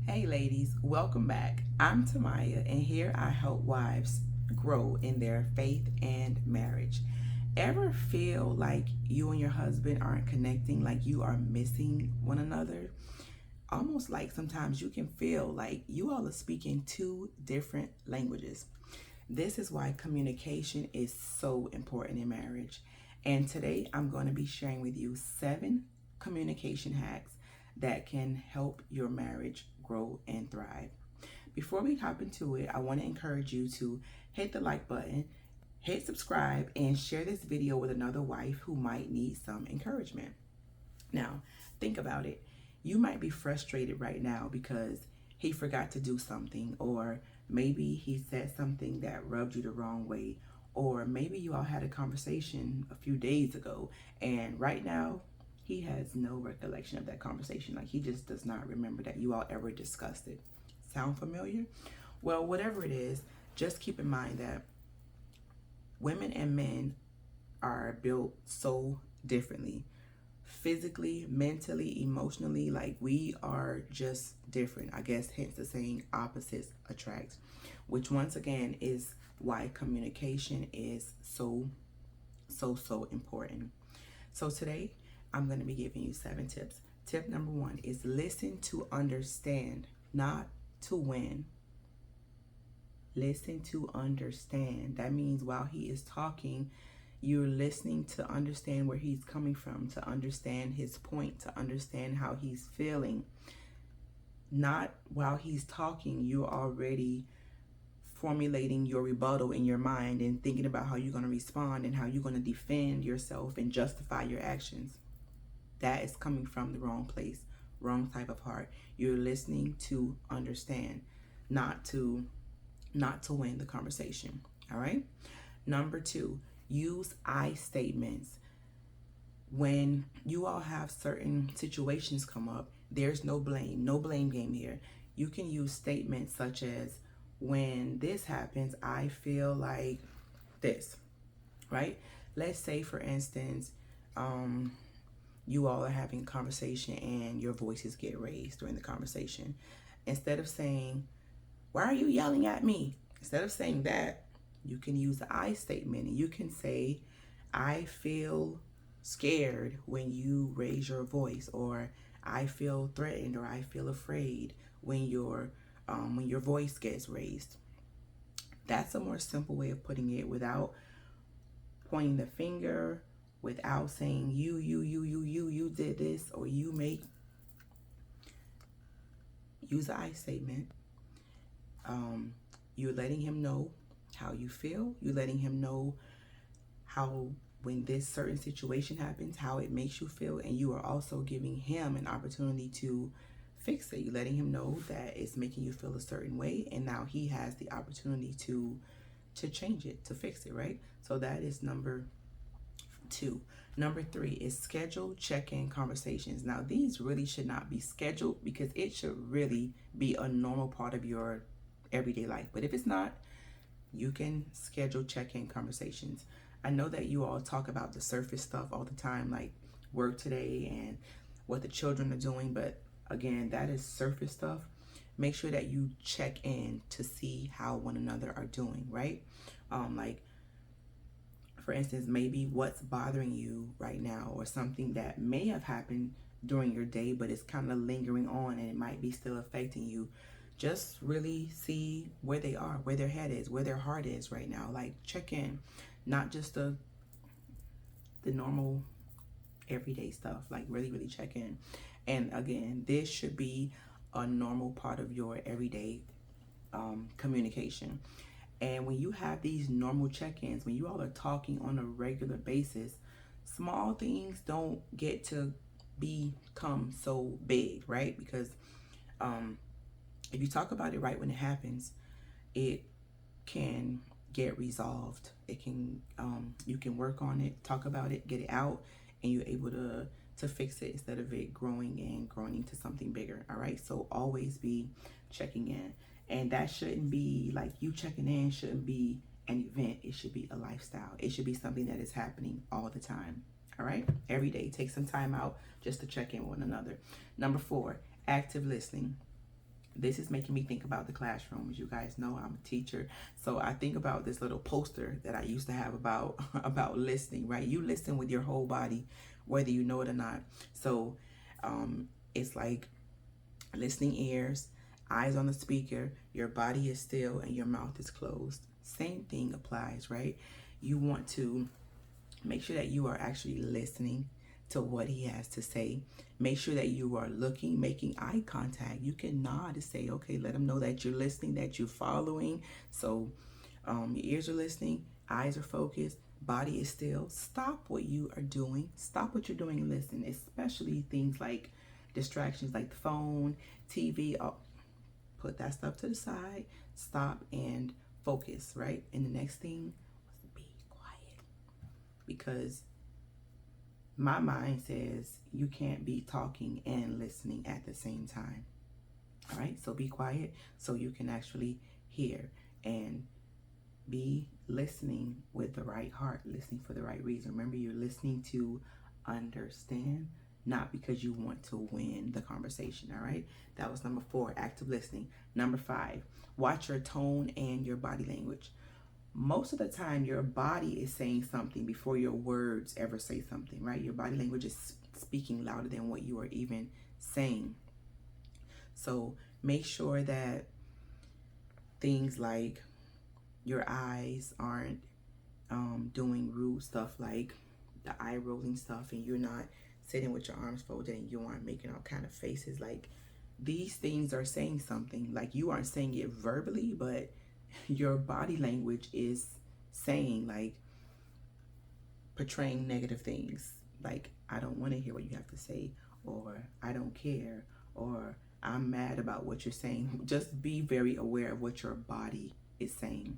Hey ladies, welcome back. I'm Tamaya, and here I help wives grow in their faith and marriage. Ever feel like you and your husband aren't connecting, like you are missing one another? Almost like sometimes you can feel like you all are speaking two different languages. This is why communication is so important in marriage. And today I'm going to be sharing with you 7 communication hacks that can help your marriage grow and thrive. Before we hop into it, I want to encourage you to hit the like button, hit subscribe, and share this video with another wife who might need some encouragement. Now, think about it. You might be frustrated right now because he forgot to do something, or maybe he said something that rubbed you the wrong way, or maybe you all had a conversation a few days ago, and right now he has no recollection of that conversation. Like he just does not remember that you all ever discussed it. Sound familiar? Well, whatever it is, just keep in mind that women and men are built so differently, physically, mentally, emotionally. Like we are just different. I guess hence the saying opposites attract, which once again is why communication is so important. So today I'm going to be giving you 7 tips. Tip number 1 is listen to understand, not to win. Listen to understand. That means while he is talking, you're listening to understand where he's coming from, to understand his point, to understand how he's feeling. Not while he's talking, you're already formulating your rebuttal in your mind and thinking about how you're going to respond and how you're going to defend yourself and justify your actions. That is coming from the wrong place, wrong type of heart. You're listening to understand, not to win the conversation. All right. Number 2, use I statements. When you all have certain situations come up, there's no blame game here. You can use statements such as, when this happens, I feel like this, right? Let's say, for instance, you all are having a conversation and your voices get raised during the conversation. Instead of saying, why are you yelling at me? Instead of saying that, you can use the I statement and you can say, I feel scared when you raise your voice, or I feel threatened, or I feel afraid when your voice gets raised. That's a more simple way of putting it without pointing the finger, without saying you did this, or you make. Use the I statement. You're letting him know how you feel. You're letting him know how, when this certain situation happens, how it makes you feel, and you are also giving him an opportunity to fix it. You're letting him know that it's making you feel a certain way, and now he has the opportunity to change it, to fix it, right? So that is number 2. Number 3 is schedule check-in conversations. Now, these really should not be scheduled because it should really be a normal part of your everyday life. But if it's not, you can schedule check-in conversations. I know that you all talk about the surface stuff all the time, like work today and what the children are doing, but again, that is surface stuff. Make sure that you check in to see how one another are doing, right? Like, for instance, maybe what's bothering you right now, or something that may have happened during your day, but it's kind of lingering on and it might be still affecting you. Just really see where they are, where their head is, where their heart is right now. Like, check in, not just the normal everyday stuff. Like, really check in. And again, this should be a normal part of your everyday communication. And when you have these normal check-ins, when you all are talking on a regular basis, small things don't get to become so big, right? Because if you talk about it right when it happens, it can get resolved. It can you can work on it, talk about it, get it out, and you're able to fix it instead of it growing into something bigger. All right. So always be checking in. And that shouldn't be like, you checking in shouldn't be an event. It should be a lifestyle. It should be something that is happening all the time. All right. Every day, take some time out just to check in with one another. Number 4, active listening. This is making me think about the classroom. As you guys know, I'm a teacher, so I think about this little poster that I used to have about about listening. Right, you listen with your whole body, whether you know it or not. So it's like listening ears, eyes on the speaker, your body is still, and your mouth is closed. Same thing applies, right? You want to make sure that you are actually listening to what he has to say. Make sure that you are looking, making eye contact. You can nod to say, okay, let him know that you're listening, that you're following. So your ears are listening, eyes are focused, body is still. Stop what you are doing. Stop what you're doing and listen, especially things like distractions like the phone, TV. Oh, put that stuff to the side. Stop and focus, right? And the next thing was be quiet, because my mind says you can't be talking and listening at the same time. All right, so be quiet so you can actually hear, and be listening with the right heart, listening for the right reason. Remember, you're listening to understand, not because you want to win the conversation. All right, that was number 4, active listening. Number 5, watch your tone and your body language. Most of the time, your body is saying something before your words ever say something, right? Your body language is speaking louder than what you are even saying. So make sure that things like your eyes aren't doing rude stuff like the eye rolling stuff, and you're not sitting with your arms folded, and you aren't making all kind of faces. Like, these things are saying something. Like, you aren't saying it verbally, but your body language is saying, like, portraying negative things, like, I don't want to hear what you have to say, or I don't care, or I'm mad about what you're saying. Just be very aware of what your body is saying.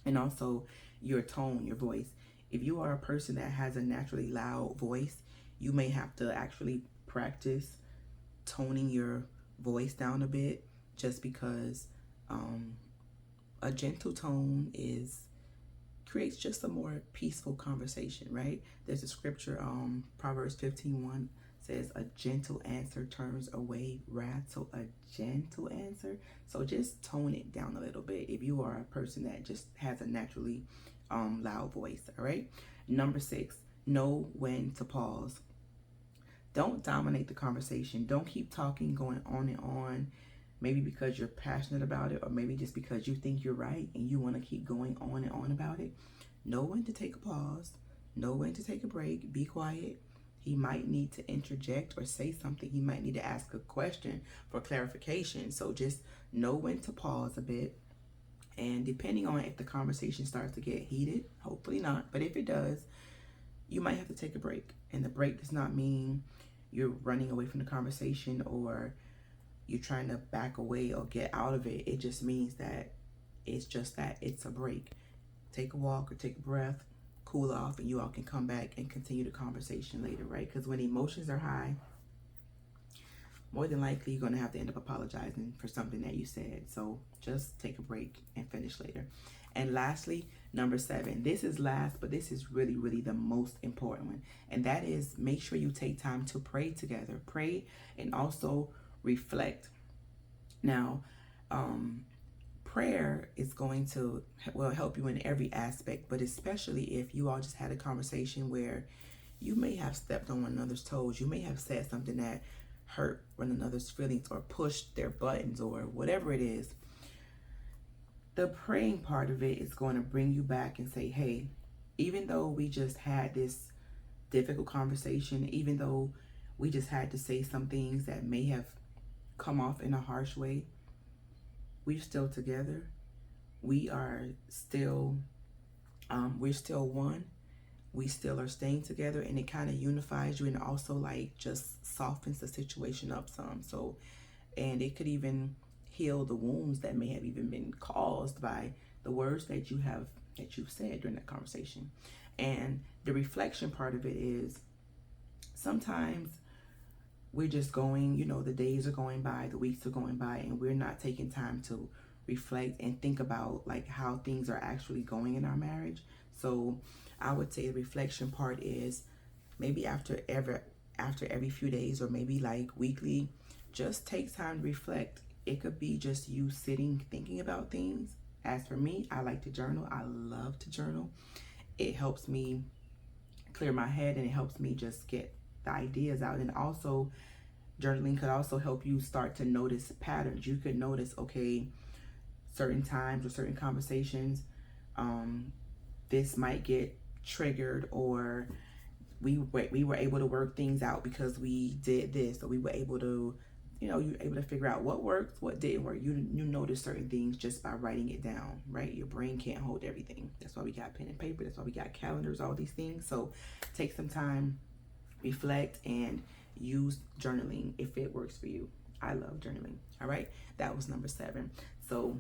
And also your tone, your voice. If you are a person that has a naturally loud voice, you may have to actually practice toning your voice down a bit, just because a gentle tone creates just a more peaceful conversation, right? There's a scripture, Proverbs 15:1 says, a gentle answer turns away wrath. So a gentle answer. So just tone it down a little bit if you are a person that just has a naturally loud voice. All right. Number 6, know when to pause. Don't dominate the conversation. Don't keep talking, going on and on. Maybe because you're passionate about it, or maybe just because you think you're right and you want to keep going on and on about it. Know when to take a pause. Know when to take a break. Be quiet. He might need to interject or say something. He might need to ask a question for clarification. So just know when to pause a bit. And depending on if the conversation starts to get heated, hopefully not, but if it does, you might have to take a break. And the break does not mean you're running away from the conversation or you're trying to back away or get out of it. It just means that it's a break. Take a walk or take a breath, cool off, and you all can come back and continue the conversation later, right? Because when emotions are high, more than likely you're going to have to end up apologizing for something that you said. So just take a break and finish later. And lastly, number 7, this is last, but this is really, really the most important one. And that is, make sure you take time to pray together. Pray and also reflect. Now, prayer is going to help you in every aspect, but especially if you all just had a conversation where you may have stepped on one another's toes. You may have said something that hurt one another's feelings or pushed their buttons or whatever it is. The praying part of it is going to bring you back and say, hey, even though we just had this difficult conversation, even though we just had to say some things that may have come off in a harsh way, we're still together. We're still one. We still are staying together, and it kind of unifies you, and also like just softens the situation up some. So, and it could even heal the wounds that may have even been caused by the words that you've said during that conversation. And the reflection part of it is, sometimes we're just going, the days are going by, the weeks are going by, and we're not taking time to reflect and think about like how things are actually going in our marriage. So I would say the reflection part is maybe after every few days, or maybe like weekly, just take time to reflect. It could be just you sitting thinking about things. As for me, I like to journal. I love to journal. It helps me clear my head, and it helps me just get the ideas out. And also, journaling could also help you start to notice patterns. You could notice, okay, certain times or certain conversations, this might get triggered, or we were able to work things out because we did this, or we were able to, you're able to figure out what worked, what didn't work. You notice certain things just by writing it down, right? Your brain can't hold everything. That's why we got pen and paper. That's why we got calendars, all these things. So take some time, reflect, and use journaling if it works for you. I love journaling. All right, that was number 7. So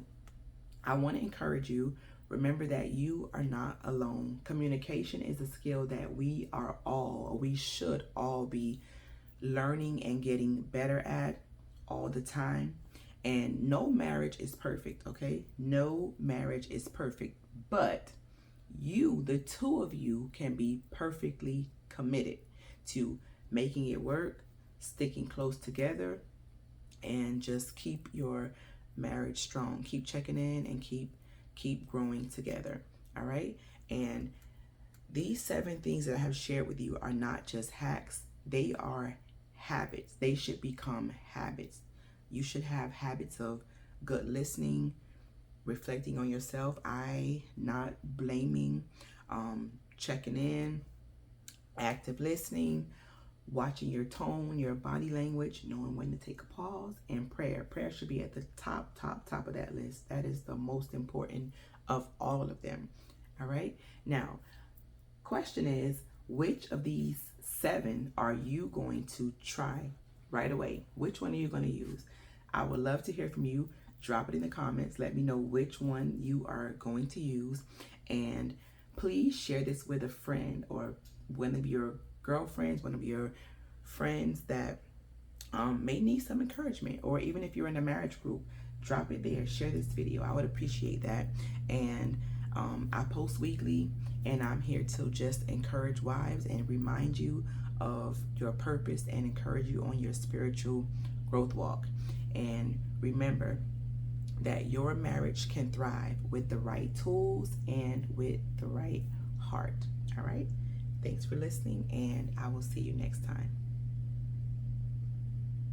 I want to encourage you. Remember that you are not alone. Communication is a skill that we should all be learning and getting better at all the time. And no marriage is perfect, okay? No marriage is perfect, but the two of you, can be perfectly committed to making it work, sticking close together, and just keep your marriage strong. Keep checking in and keep growing together. All right? And these 7 things that I have shared with you are not just hacks. They are habits. They should become habits. You should have habits of good listening, reflecting on yourself, not blaming, checking in, active listening, watching your tone, your body language, knowing when to take a pause, and prayer. Prayer should be at the top of that list. That is the most important of all of them. All right. Now, question is, which of these 7 are you going to try right away? Which one are you going to use? I would love to hear from you. Drop it in the comments. Let me know which one you are going to use. And please share this with a friend, or one of your girlfriends, one of your friends that may need some encouragement. Or even if you're in a marriage group, drop it there. Share this video. I would appreciate that. And I post weekly, and I'm here to just encourage wives and remind you of your purpose and encourage you on your spiritual growth walk. And remember that your marriage can thrive with the right tools and with the right heart. All right. Thanks for listening, and I will see you next time.